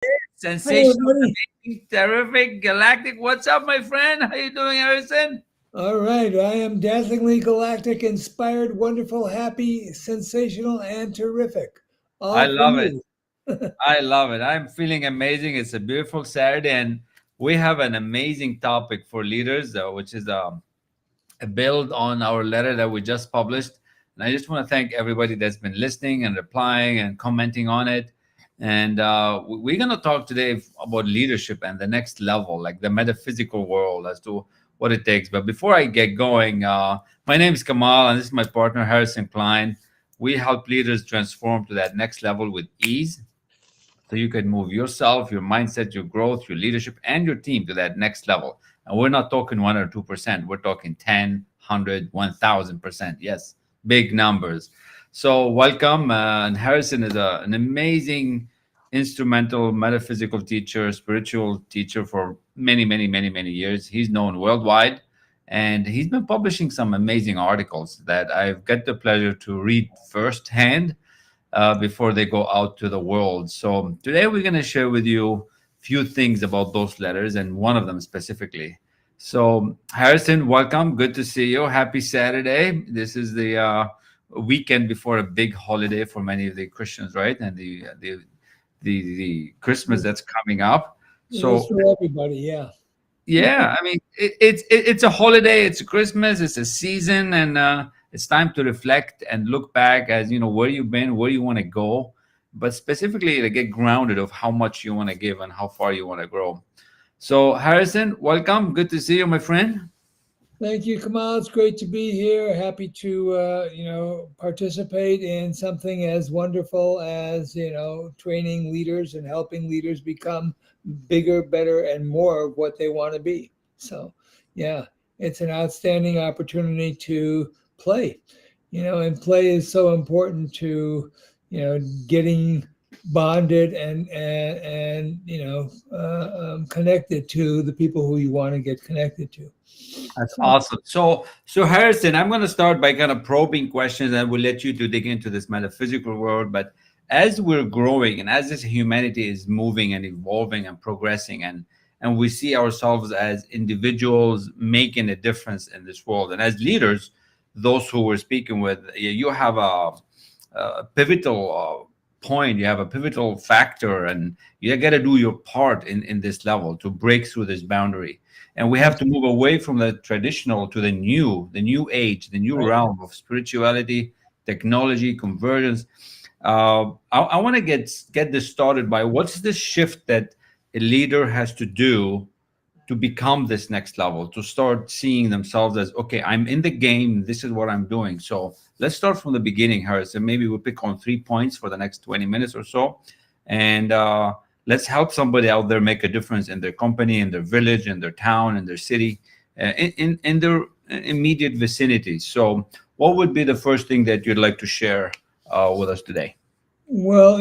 Hi, Sensational, everybody. amazing, terrific, galactic. What's up, my friend? How you doing, Harrison? All right, I am dazzlingly galactic, inspired, wonderful, happy, sensational, and terrific. I All for love it. you. I love it. I'm feeling amazing. It's a beautiful Saturday, and we have an amazing topic for leaders, which is a build on our letter that we just published. And I just want to thank everybody that's been listening and replying and commenting on it. And we're going to talk today about leadership and the next level, like the metaphysical world, as to what it takes. But before I get going, my name is Kamal, and this is my partner, Harrison Klein. We help leaders transform to that next level with ease so you can move yourself, your mindset, your growth, your leadership, and your team to that next level. And we're not talking 1 or 2%. We're talking 10, 100, 1,000%. Yes, big numbers. So welcome. And Harrison is an amazing instrumental metaphysical teacher, spiritual teacher for many, many, many, many years. He's known worldwide. And he's been publishing some amazing articles that I've got the pleasure to read firsthand before they go out to the world. So today we're going to share with you a few things about those letters and one of them specifically. So Harrison, welcome. Good to see you. Happy Saturday. This is the weekend before a big holiday for many of the Christians, right? And the Christmas that's coming up. It is So for everybody, yeah. yeah, I mean, it's a holiday, it's Christmas, it's a season, and it's time to reflect and look back as where you've been, where you want to go, but specifically to get grounded of how much you want to give and how far you want to grow. So, Harrison, welcome. Good to see you, my friend. Thank you, Kamal. It's great to be here. Happy to, participate in something as wonderful as, training leaders and helping leaders become bigger, better, and more of what they want to be. So, yeah, it's an outstanding opportunity to play, and play is so important to, getting bonded and connected to the people who you want to get connected to. That's So, awesome. So Harrison, I'm going to start by kind of probing questions, and we'll let you to dig into this metaphysical world. But as we're growing, and as this humanity is moving and evolving and progressing, and we see ourselves as individuals making a difference in this world, and as leaders, those who we're speaking with, you have a pivotal point. You have a pivotal factor, and you got to do your part in this level to break through this boundary, and we have to move away from the traditional to the new age, the new right. realm of spirituality, technology, convergence. I want to get this started by what's the shift that a leader has to do to become this next level, to start seeing themselves as, okay, I'm in the game, this is what I'm doing. So let's start from the beginning, Harrison. Maybe we'll pick on 3 points for the next 20 minutes or so, and let's help somebody out there make a difference in their company, in their village, in their town, in their city, in their immediate vicinity. So what would be the first thing that you'd like to share with us today? Well,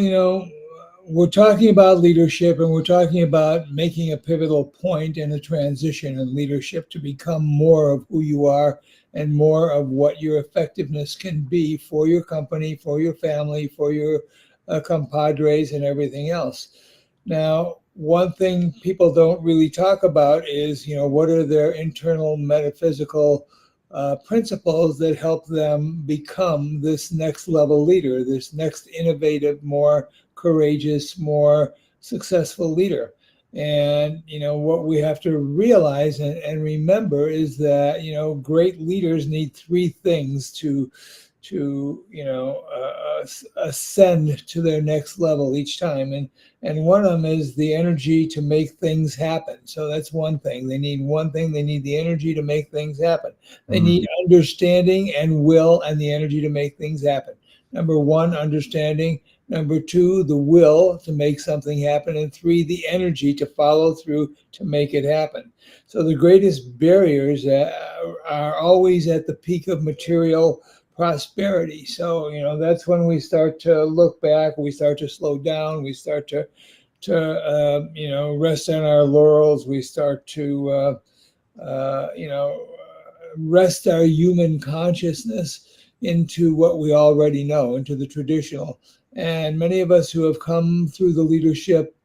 we're talking about leadership and we're talking about making a pivotal point in a transition in leadership to become more of who you are and more of what your effectiveness can be for your company, for your family, for your compadres, and everything else. Now, one thing people don't really talk about is, what are their internal metaphysical principles that help them become this next level leader, this next innovative, more courageous, more successful leader. And what we have to realize and remember is that great leaders need three things to ascend to their next level each time, and one of them is the energy to make things happen. So that's one thing. They need one thing. They need the energy to make things happen. They need understanding and will and the energy to make things happen. Number one, understanding. Number two, the will to make something happen. And three, the energy to follow through to make it happen. So the greatest barriers are always at the peak of material prosperity. So, that's when we start to look back, we start to slow down, we start to rest on our laurels, we start to, rest our human consciousness into what we already know, into the traditional. And many of us who have come through the leadership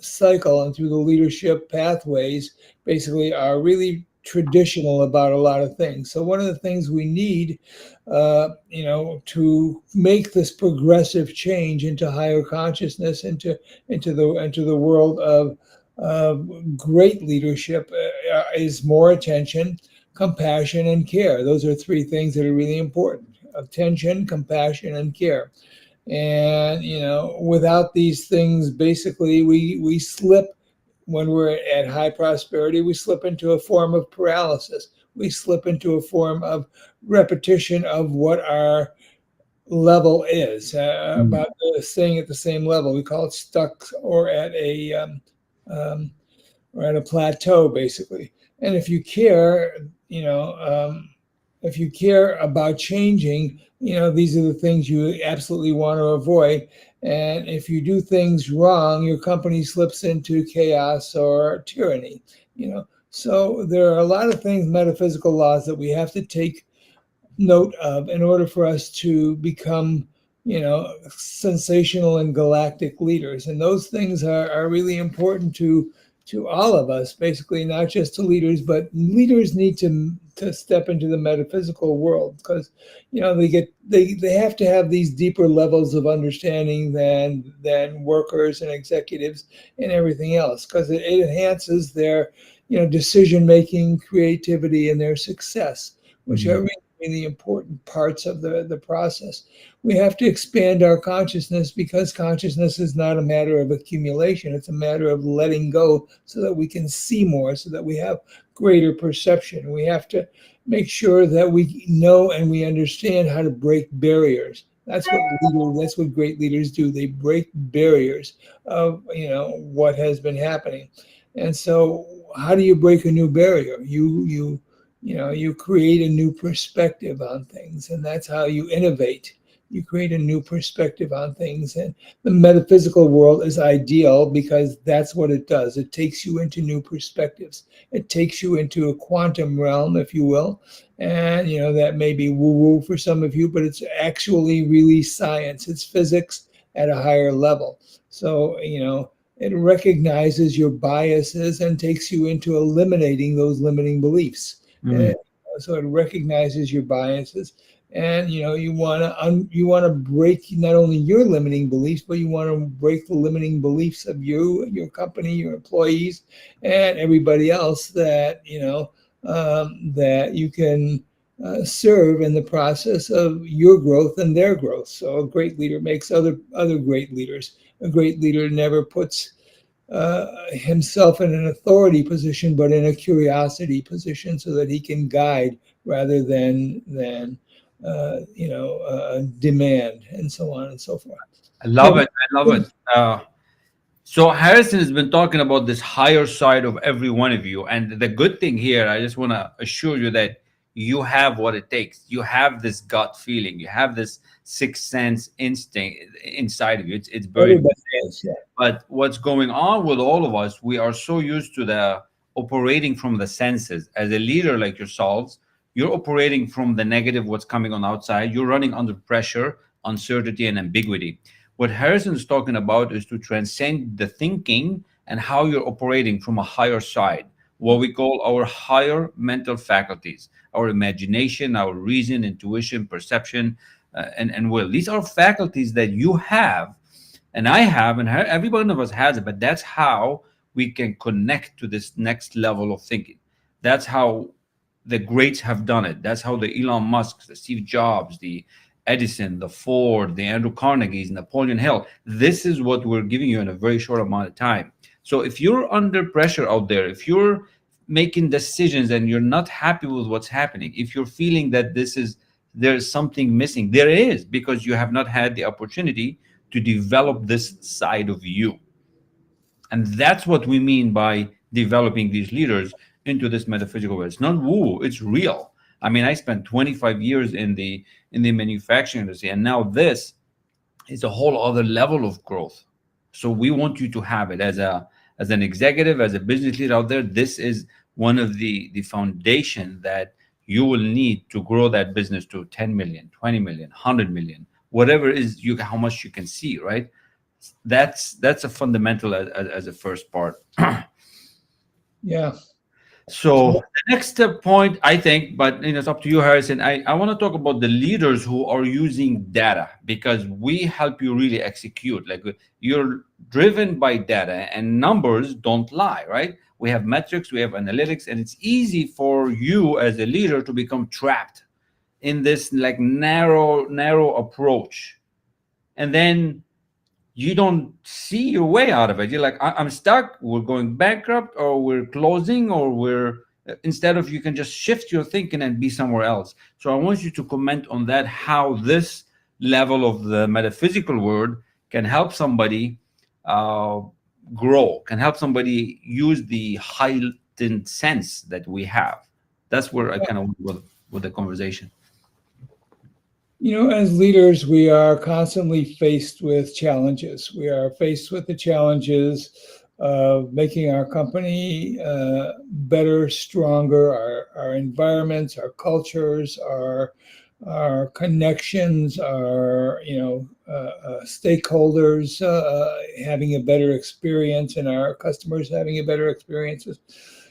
cycle and through the leadership pathways basically are really traditional about a lot of things. So one of the things we need, to make this progressive change into higher consciousness, into the world of great leadership, is more attention, compassion, and care. Those are three things that are really important: attention, compassion, and care. And without these things, basically we slip. When we're at high prosperity, we slip into a form of paralysis. We slip into a form of repetition of what our level is, Mm. about staying at the same level. We call it stuck, um, or at a plateau, basically. And if you care about changing, these are the things you absolutely want to avoid. And if you do things wrong, your company slips into chaos or tyranny. So there are a lot of things, metaphysical laws, that we have to take note of in order for us to become, sensational and galactic leaders. And those things are really important to all of us, basically, not just to leaders, but leaders need to step into the metaphysical world, because they have to have these deeper levels of understanding than workers and executives and everything else, because it enhances their decision making, creativity, and their success, which are Mm. really important parts of the process. We have to expand our consciousness, because consciousness is not a matter of accumulation. It's a matter of letting go so that we can see more, so that we have greater perception. We have to make sure that we know and we understand how to break barriers. That's what great leaders do. They break barriers of what has been happening. And so how do you break a new barrier? You create a new perspective on things, and that's how you innovate. You create a new perspective on things. And the metaphysical world is ideal because that's what it does. It takes you into new perspectives. It takes you into a quantum realm, if you will. And that may be woo-woo for some of you, but it's actually really science. It's physics at a higher level. So it recognizes your biases and takes you into eliminating those limiting beliefs. Mm. And so it recognizes your biases, and you want to break not only your limiting beliefs, but you want to break the limiting beliefs of you, your company, your employees, and everybody else that you can serve in the process of your growth and their growth. So a great leader makes other great leaders. A great leader never puts himself in an authority position, but in a curiosity position, so that he can guide rather than demand, and so on and so forth. I love it. I love it. So Harrison has been talking about this higher side of every one of you, and the good thing here, I just want to assure you that you have what it takes. You have this gut feeling. You have this sixth sense instinct inside of you. It's buried. Everybody is, yeah. But what's going on with all of us, we are so used to the operating from the senses. As a leader like yourselves, you're operating from the negative, what's coming on outside. You're running under pressure, uncertainty, and ambiguity. What Harrison's talking about is to transcend the thinking and how you're operating from a higher side, what we call our higher mental faculties, our imagination, our reason, intuition, perception, and will. These are faculties that you have and I have, and every one of us has it. But that's how we can connect to this next level of thinking. That's how the greats have done it. That's how the Elon Musk, the Steve Jobs, the Edison, the Ford, the Andrew Carnegie's, Napoleon Hill. This is what we're giving you in a very short amount of time. So if you're under pressure out there, if you're making decisions and you're not happy with what's happening, if you're feeling that there's something missing, there is, because you have not had the opportunity to develop this side of you. And that's what we mean by developing these leaders into this metaphysical world. It's not woo, it's real. I mean, I spent 25 years in the manufacturing industry, and now this is a whole other level of growth. So we want you to have it as an executive, as a business leader out there. This is one of the foundation that you will need to grow that business to 10 million, 20 million, 100 million, whatever is you how much you can see, right? That's a fundamental as a first part. Yeah. So So, the next point, I think, but it's up to you, Harrison. I want to talk about the leaders who are using data, because we help you really execute. Like, you're driven by data, and numbers don't lie, right? We have metrics, we have analytics, and it's easy for you as a leader to become trapped in this like narrow approach, and then you don't see your way out of it. You're like, I'm stuck, we're going bankrupt, or we're closing, or we're instead of, you can just shift your thinking and be somewhere else. So I want you to comment on that, how this level of the metaphysical world can help somebody uh, grow, can help somebody use the heightened sense that we have. That's where I kind of went with the conversation. as leaders, we are constantly faced with challenges. We are faced with the challenges of making our company better, stronger, our environments, our cultures, our connections, our stakeholders having a better experience, and our customers having a better experiences.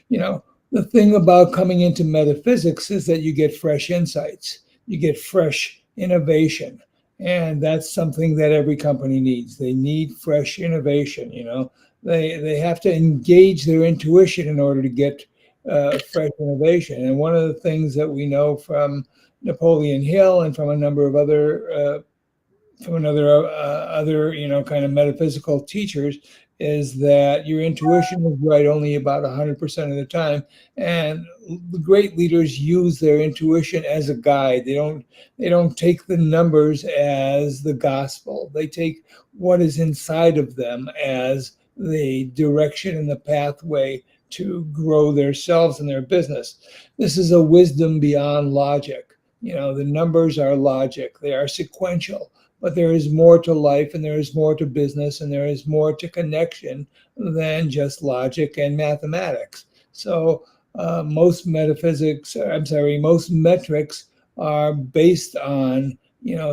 You know, the thing about coming into metaphysics is that you get fresh insights, you get fresh innovation, and that's something that every company needs. They need fresh innovation. They have to engage their intuition in order to get fresh innovation. And one of the things that we know from Napoleon Hill and from a number of other kind of metaphysical teachers is that your intuition is right only about 100% of the time, and the great leaders use their intuition as a guide. They don't take the numbers as the gospel. They take what is inside of them as the direction and the pathway to grow themselves and their business. This is a wisdom beyond logic. The numbers are logic, they are sequential, but there is more to life, and there is more to business, and there is more to connection than just logic and mathematics. So most metrics are based on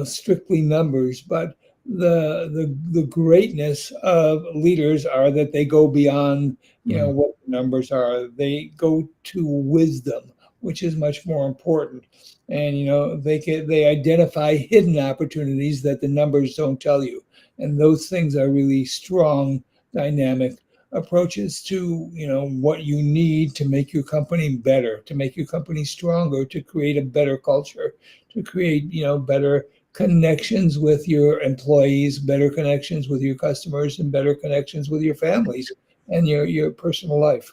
strictly numbers, but the greatness of leaders are that they go beyond what the numbers are. They go to wisdom, which is much more important. And they identify hidden opportunities that the numbers don't tell you, and those things are really strong dynamic approaches to what you need to make your company better, to make your company stronger, to create a better culture, to create better connections with your employees, better connections with your customers, and better connections with your families and your personal life.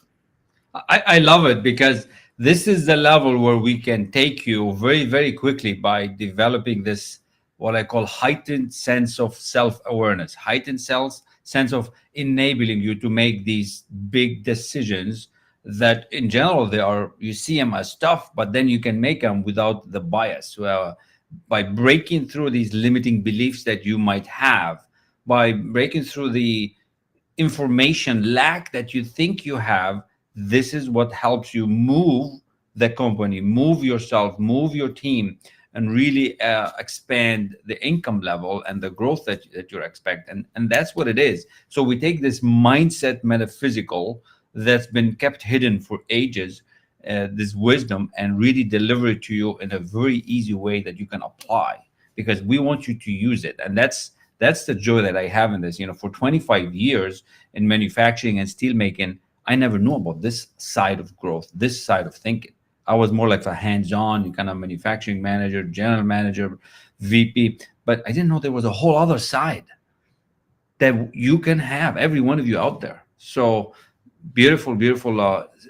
I love it, because this is the level where we can take you very, very quickly by developing this, what I call heightened sense of self-awareness, sense of enabling you to make these big decisions that in general they are, you see them as tough, but then you can make them without the bias, by breaking through these limiting beliefs that you might have, by breaking through the information lack that you think you have. This is what helps you move the company, move yourself, move your team, and really expand the income level and the growth that you're expecting. And that's what it is. So we take this mindset metaphysical that's been kept hidden for ages, this wisdom, and really deliver it to you in a very easy way that you can apply, because we want you to use it. And that's the joy that I have in this. For 25 years in manufacturing and steel making, I never knew about this side of growth, this side of thinking. I was more like a hands-on kind of manufacturing manager, general manager, VP, but I didn't know there was a whole other side that you can have, every one of you out there. So beautiful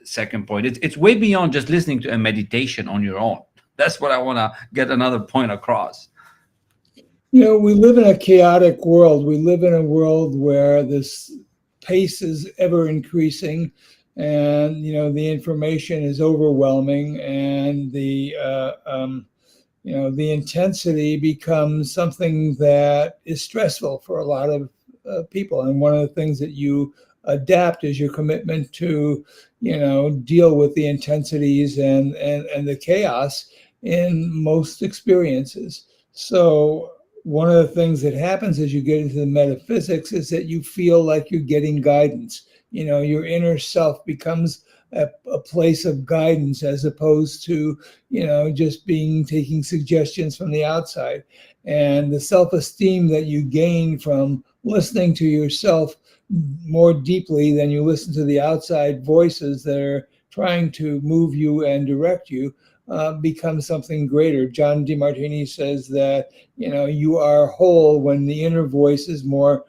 second point. It's way beyond just listening to a meditation on your own. That's what I want to get another point across. We live in a chaotic world. We live in a world where this pace is ever increasing, and the information is overwhelming, and the intensity becomes something that is stressful for a lot of people. And one of the things that you adapt is your commitment to deal with the intensities and the chaos in most experiences. So one of the things that happens as you get into the metaphysics is that you feel like you're getting guidance. Your inner self becomes a place of guidance as opposed to, just taking suggestions from the outside. And the self-esteem that you gain from listening to yourself more deeply than you listen to the outside voices that are trying to move you and direct you becomes something greater. John DeMartini says that, you are whole when the inner voice is more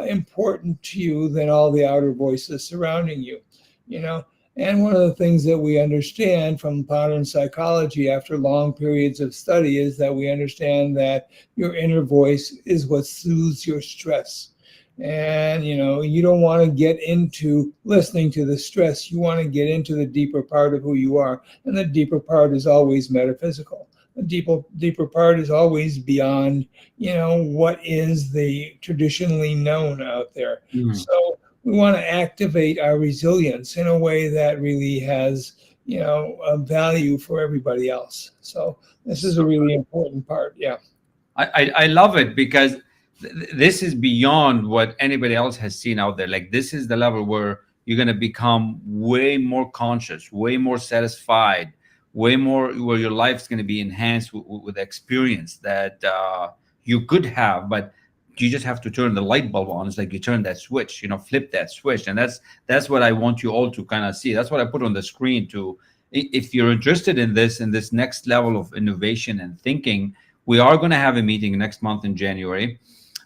important to you than all the outer voices surrounding you, you know. And one of the things that we understand from modern psychology after long periods of study is that we understand that your inner voice is what soothes your stress. And, you don't want to get into listening to the stress. You want to get into the deeper part of who you are. And the deeper part is always metaphysical. The deeper part is always beyond, what is the traditionally known out there. So we want to activate our resilience in a way that really has, a value for everybody else. So this is a really important part. Yeah. I love it because this is beyond what anybody else has seen out there. Like, this is the level where you're going to become way more conscious, way more satisfied, way more, where your life's going to be enhanced with experience that you could have, but you just have to turn the light bulb on. It's like you turn that switch, flip that switch. And that's what I want you all to kind of see. That's what I put on the screen to, if you're interested in this next level of innovation and thinking. We are going to have a meeting next month in January,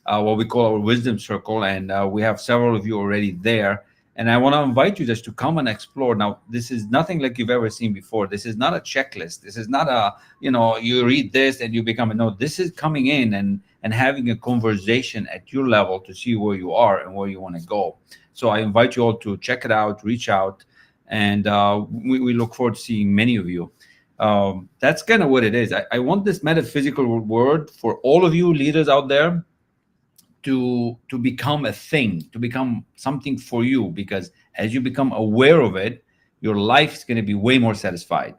what we call our Wisdom Circle, and we have several of you already there. And I want to invite you just to come and explore. Now, this is nothing like you've ever seen before. This is not a checklist. This is not a, you read this and you become a no. This is coming in and having a conversation at your level to see where you are and where you want to go. So I invite you all to check it out, reach out, and we look forward to seeing many of you. That's kind of what it is. I want this metaphysical word for all of you leaders out there to become a thing, to become something for you, because as you become aware of it, your life is going to be way more satisfied.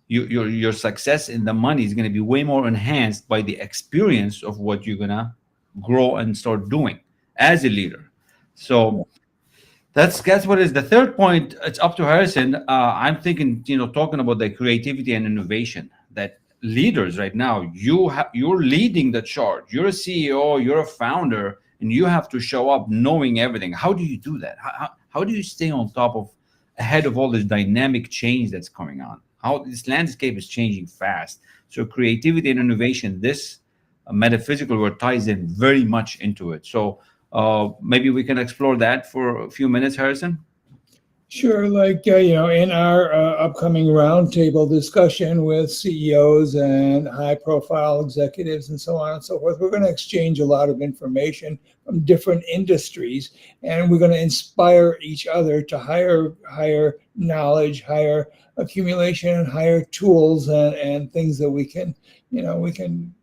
Your success in the money is going to be way more enhanced by the experience of what you're going to grow and start doing as a leader. So that's what is the third point. It's up to Harrison. I'm thinking, talking about the creativity and innovation, that leaders right now, you're leading the charge. You're a CEO, you're a founder, and you have to show up knowing everything. How do you do that? How do you stay on top of, ahead of all this dynamic change that's coming on? How this landscape is changing fast. So creativity and innovation, this metaphysical word ties in very much into it. So maybe we can explore that for a few minutes, Harrison. Sure. Like, in our upcoming roundtable discussion with CEOs and high profile executives and so on and so forth, we're going to exchange a lot of information from different industries, and we're going to inspire each other to higher knowledge, higher accumulation, and higher tools and things that we can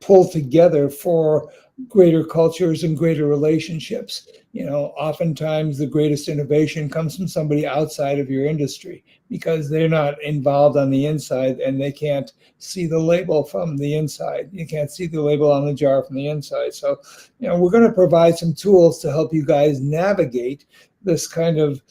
pull together for greater cultures and greater relationships. Oftentimes the greatest innovation comes from somebody outside of your industry because they're not involved on the inside and they can't see the label from the inside. You can't see the label on the jar from the inside. So, we're going to provide some tools to help you guys navigate this kind of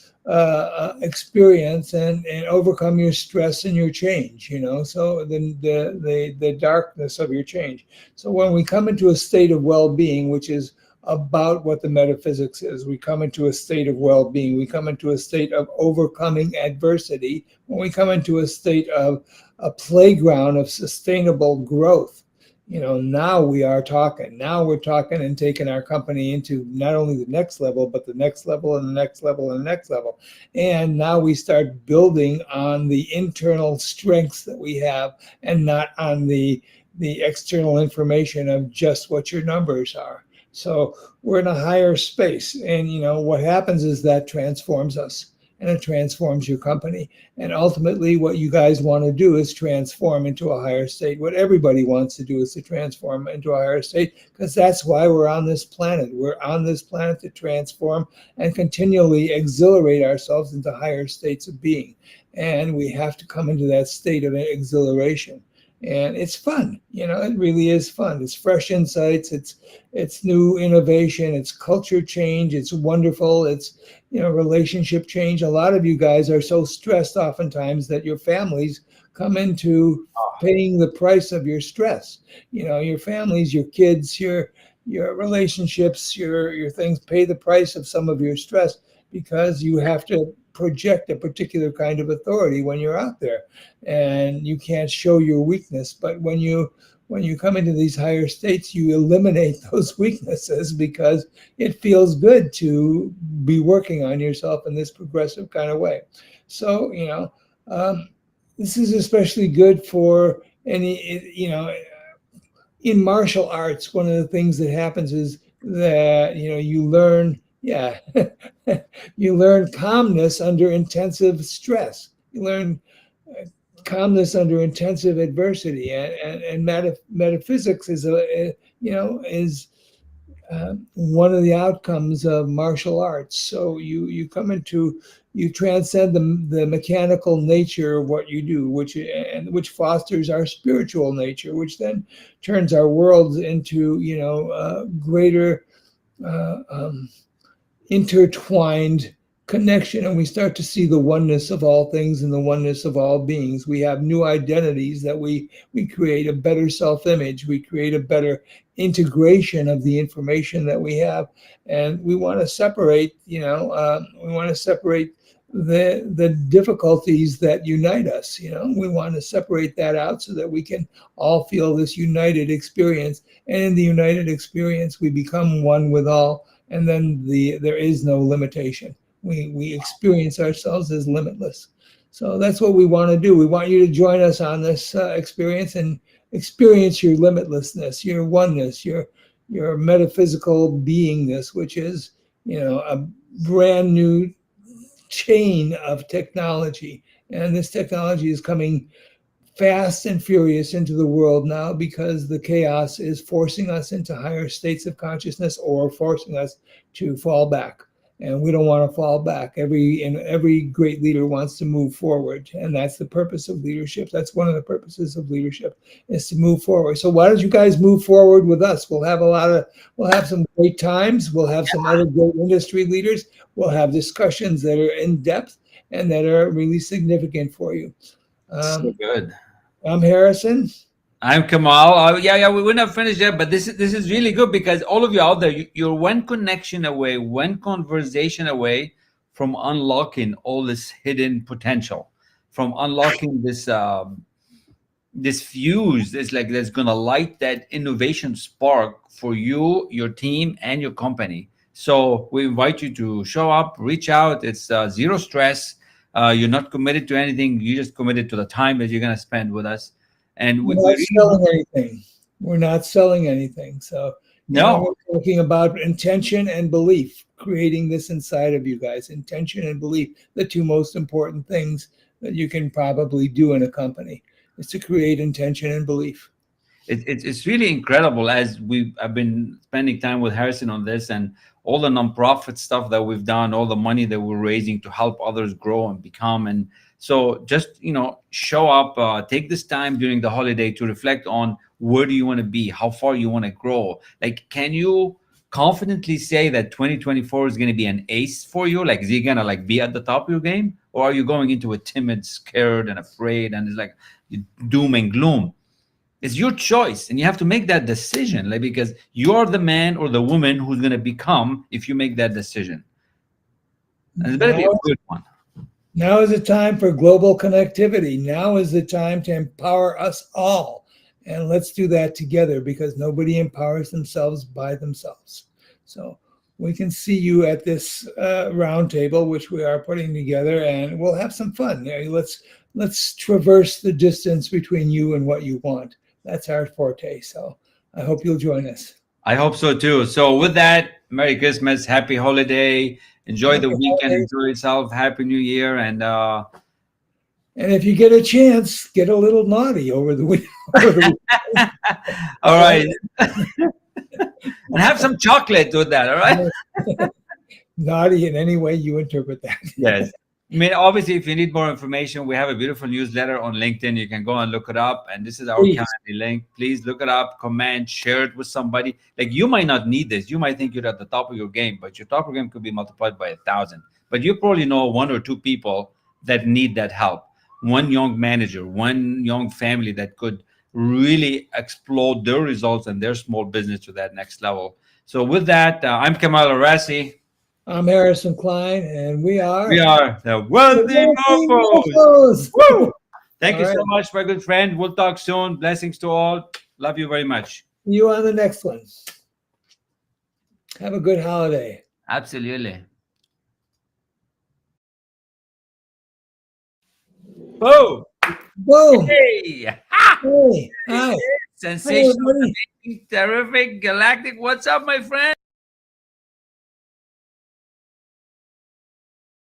experience and overcome your stress and your change, so the darkness of your change. So when we come into a state of well-being, which is about what the metaphysics is, we come into a state of well-being, we come into a state of overcoming adversity, when we come into a state of a playground of sustainable growth. Now we are talking. Now we're talking and taking our company into not only the next level, but the next level and the next level and the next level. And now we start building on the internal strengths that we have and not on the external information of just what your numbers are. So we're in a higher space. And, what happens is that transforms us. And it transforms your company. And ultimately, what you guys want to do is transform into a higher state. What everybody wants to do is to transform into a higher state, because that's why we're on this planet. We're on this planet to transform and continually exhilarate ourselves into higher states of being. And we have to come into that state of exhilaration. and it's fun. It really is fun. It's fresh insights. It's new innovation. It's culture change. It's wonderful. It's relationship change. A lot of you guys are so stressed oftentimes that your families come into paying the price of your stress. Your families, your kids, your relationships, your things pay the price of some of your stress because you have to project a particular kind of authority when you're out there, and you can't show your weakness. But when you come into these higher states, you eliminate those weaknesses because it feels good to be working on yourself in this progressive kind of way. So this is especially good for any in martial arts. One of the things that happens is that you learn, yeah, you learn calmness under intensive stress. You learn calmness under intensive adversity, and metaphysics is one of the outcomes of martial arts. So you come into, you transcend the mechanical nature of what you do, which fosters our spiritual nature, which then turns our worlds into greater intertwined connection, and we start to see the oneness of all things and the oneness of all beings. We have new identities that we create a better self-image. We create a better integration of the information that we have, and we want to separate. The difficulties that unite us. We want to separate that out so that we can all feel this united experience, and in the united experience, we become one with all. And then there is no limitation. We experience ourselves as limitless. So that's what we want to do. We want you to join us on this experience and experience your limitlessness, your oneness, your metaphysical beingness, which is a brand new chain of technology. And this technology is coming fast and furious into the world now because the chaos is forcing us into higher states of consciousness or forcing us to fall back. And we don't want to fall back. Every great leader wants to move forward. And that's the purpose of leadership. That's one of the purposes of leadership, is to move forward. So why don't you guys move forward with us? We'll have some great times. We'll have some other great industry leaders. We'll have discussions that are in depth and that are really significant for you. So good. I'm Harrison. I'm Kamal. Yeah, we're not finished yet, but this is really good because all of you out there, you're one connection away, one conversation away from unlocking all this hidden potential, from unlocking this fuse. It's like that's gonna light that innovation spark for you, your team, and your company. So we invite you to show up, reach out. It's zero stress. You're not committed to anything. You're just committed to the time that you're gonna spend with us. And we're not selling anything. We're not selling anything. So we're talking about intention and belief, creating this inside of you guys. Intention and belief, the two most important things that you can probably do in a company, is to create intention and belief. It's really incredible. I've been spending time with Harrison on this, and all the nonprofit stuff that we've done, all the money that we're raising to help others grow and become. And so just, show up, take this time during the holiday to reflect on where do you want to be, how far you want to grow. Like, can you confidently say that 2024 is going to be an ace for you? Like, is he going to be at the top of your game? Or are you going into it timid, scared, and afraid, and it's like doom and gloom? It's your choice, and you have to make that decision, because you're the man or the woman who's going to become if you make that decision. And it's better be a good one. Now is the time for global connectivity. Now is the time to empower us all. And let's do that together, because nobody empowers themselves by themselves. So we can see you at this roundtable, which we are putting together, and we'll have some fun. Let's traverse the distance between you and what you want. That's our forte. So I hope you'll join us. I hope so too. So with that, Merry Christmas, Happy Holiday. Enjoy the weekend, enjoy yourself. Happy New Year. And if you get a chance, get a little naughty over the weekend. All right. And have some chocolate with that, all right? Naughty in any way you interpret that. Yes. mean, obviously, if you need more information, we have a beautiful newsletter on LinkedIn. You can go and look it up. And this is our Please. Calendly link. Please look it up, comment, share it with somebody. Like, you might not need this. You might think you're at the top of your game, but your top of your game could be multiplied by 1,000. But you probably know one or two people that need that help. One young manager, one young family that could really explode their results and their small business to that next level. So with that, I'm Kamal El-Rassi. I'm Harrison Klein, and we We are are the the Wealthy Wealthy Mofos. Mofos. Woo! Thank All you so right. much, my good friend. We'll talk soon. Blessings to all. Love you very much. See you on the next one. Have a good holiday. Absolutely. Oh, Boom. hey. Hey. Hi. Hi, Sensational, everybody. amazing, terrific, galactic. What's up, my friend?